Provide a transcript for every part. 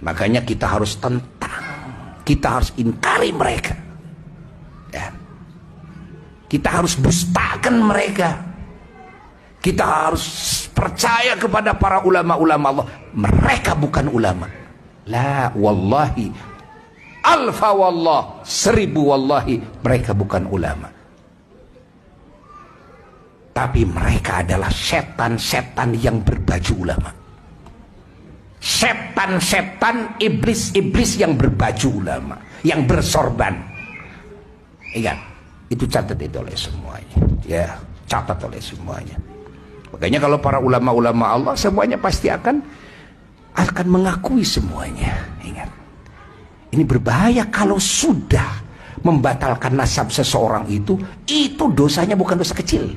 Makanya kita harus tentang, kita harus ingkari mereka, ya. Kita harus dustakan mereka. Kita harus percaya kepada para ulama-ulama Allah. Mereka bukan ulama. La wallahi, alfa wallah, 1000 wallahi, mereka bukan ulama. Tapi mereka adalah setan-setan yang berbaju ulama. Setan-setan, iblis-iblis yang berbaju ulama, yang bersorban. Ingat, itu catat itu oleh semuanya, ya, catat oleh semuanya. Makanya kalau para ulama-ulama Allah semuanya pasti akan mengakui semuanya. Ingat, ini berbahaya kalau sudah membatalkan nasab seseorang itu dosanya bukan dosa kecil.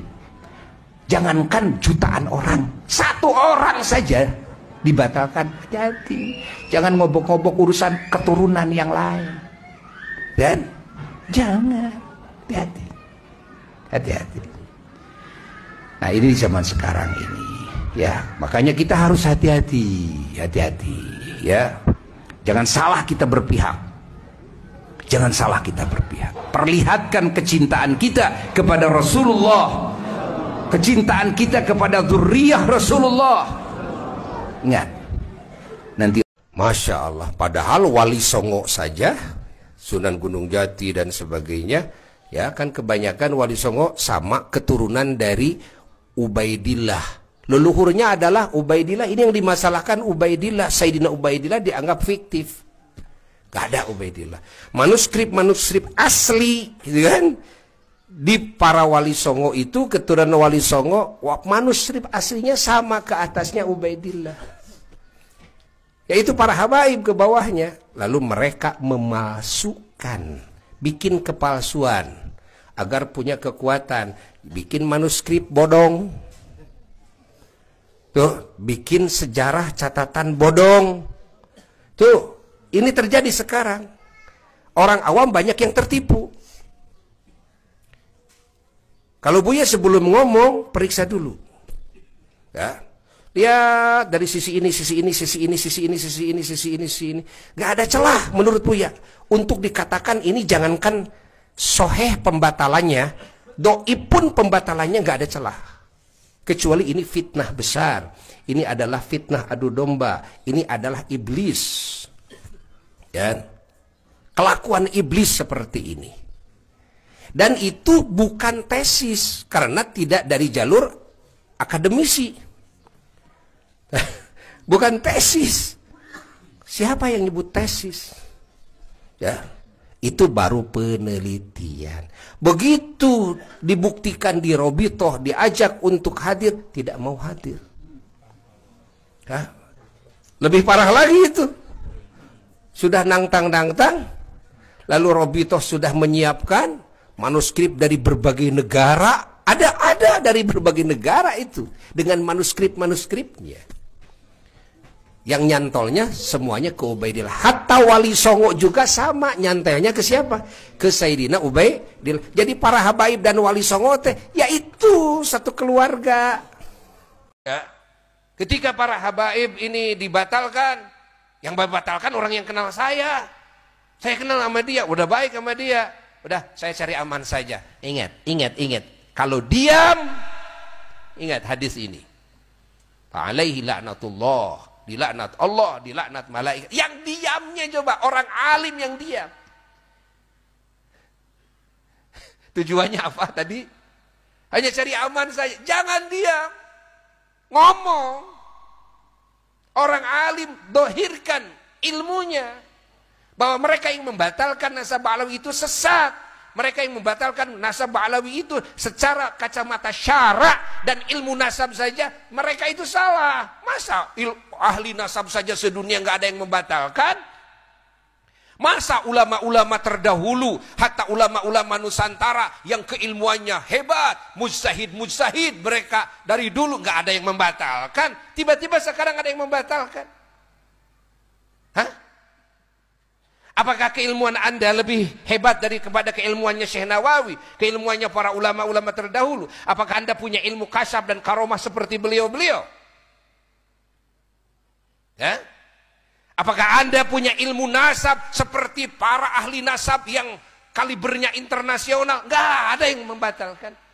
Jangankan jutaan orang, 1 orang saja dibatalkan. Hati-hati, jangan ngobok-ngobok urusan keturunan yang lain. Dan jangan, hati-hati, hati-hati. Nah, ini zaman sekarang ini, ya, makanya kita harus hati-hati, hati-hati, ya. Jangan salah kita berpihak. Jangan salah kita berpihak. Perlihatkan kecintaan kita kepada Rasulullah, kecintaan kita kepada zuriyah Rasulullah. Ingat, nanti Masya Allah, padahal Wali Songo saja, Sunan Gunung Jati dan sebagainya, ya kan kebanyakan Wali Songo sama keturunan dari Ubaidillah. Leluhurnya adalah Ubaidillah. Ini yang dimasalahkan Ubaidillah. Sayyidina Ubaidillah dianggap fiktif. Gak ada Ubaidillah. Manuskrip asli, gitu kan? Di para Wali Songo itu, keturunan Wali Songo, manuskrip aslinya sama, ke atasnya Ubaidillah, yaitu para habaib ke bawahnya. Lalu mereka memalsukan, bikin kepalsuan agar punya kekuatan, bikin manuskrip bodong, tuh, bikin sejarah catatan bodong. Tuh, ini terjadi sekarang. Orang awam banyak yang tertipu. Kalau Buya sebelum ngomong, periksa dulu, ya. Lihat dari sisi ini, sisi ini, sisi ini, sisi ini, sisi ini, sisi ini, sisi ini. Gak ada celah menurut Buya untuk dikatakan ini. Jangankan soheh pembatalannya, doi pun pembatalannya gak ada celah. Kecuali ini fitnah besar. Ini adalah fitnah adu domba. Ini adalah iblis, ya. Kelakuan iblis seperti ini. Dan itu bukan tesis, karena tidak dari jalur akademisi. Bukan tesis. Siapa yang nyebut tesis? Ya, itu baru penelitian. Begitu dibuktikan di Robitoh, diajak untuk hadir, tidak mau hadir. Ya. Lebih parah lagi itu. Sudah nangtang-nangtang, lalu Robitoh sudah menyiapkan manuskrip dari berbagai negara. Ada dari berbagai negara itu, dengan manuskrip-manuskripnya. Yang nyantolnya semuanya ke Ubaidillah. Hatta Wali Songo juga sama, nyantelnya ke siapa? Ke Sayyidina Ubaidillah. Jadi para habaib dan Wali Songo teh, yaitu satu keluarga. Ya. Ketika para habaib ini dibatalkan, yang membatalkan orang yang kenal saya. Saya kenal sama dia, udah baik sama dia. Udah, saya cari aman saja. Ingat. Kalau diam, ingat hadis ini. Fa'alaihi la'natullah. Dilaknat Allah, dilaknat malaikat. Yang diamnya coba, orang alim yang diam. Tujuannya apa tadi? Hanya cari aman saja. Jangan diam. Ngomong. Orang alim dohirkan ilmunya. Bahwa mereka yang membatalkan nasab Alawi itu sesat. Mereka yang membatalkan nasab Alawi itu secara kacamata syara dan ilmu nasab saja, mereka itu salah. Masa ahli nasab saja sedunia nggak ada yang membatalkan? Masa ulama-ulama terdahulu, hatta ulama-ulama Nusantara yang keilmuannya hebat, mujtahid mereka dari dulu nggak ada yang membatalkan, tiba-tiba sekarang ada yang membatalkan? Hah? Apakah keilmuan Anda lebih hebat kepada keilmuannya Syekh Nawawi, keilmuannya para ulama-ulama terdahulu? Apakah Anda punya ilmu kasyaf dan karomah seperti beliau-beliau? Ya? Apakah Anda punya ilmu nasab seperti para ahli nasab yang kalibernya internasional? Nggak ada yang membatalkan.